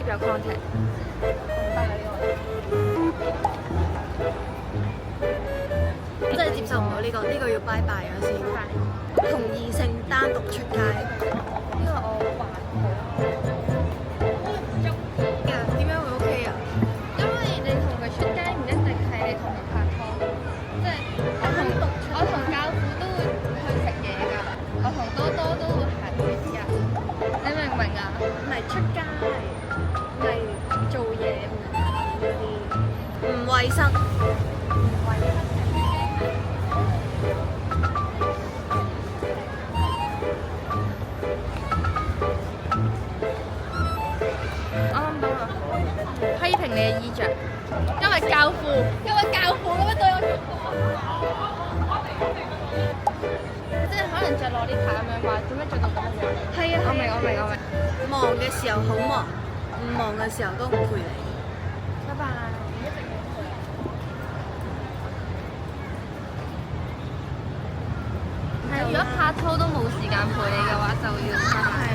keep 有 contact。真係接受唔到呢個，呢個要拜拜咗先。同異性單獨出街，呢個我還好。點樣會 OK 啊？因為你同佢出街唔一定係你同佢拍拖，即係我同教父都會去食嘢㗎，我同多多都會行節日，你明唔明啊？唔係出街，係做嘢嗰啲，唔衞生。我諗到啦，批評你嘅衣着，因為教父咁樣對我着即係可能着洛麗塔咁樣話，點解着到咁樣？係啊，我明。忙嘅時候好忙，唔忙嘅時候都唔陪你。拜拜。係，如果拍拖都冇時間陪你嘅話，就要拜拜。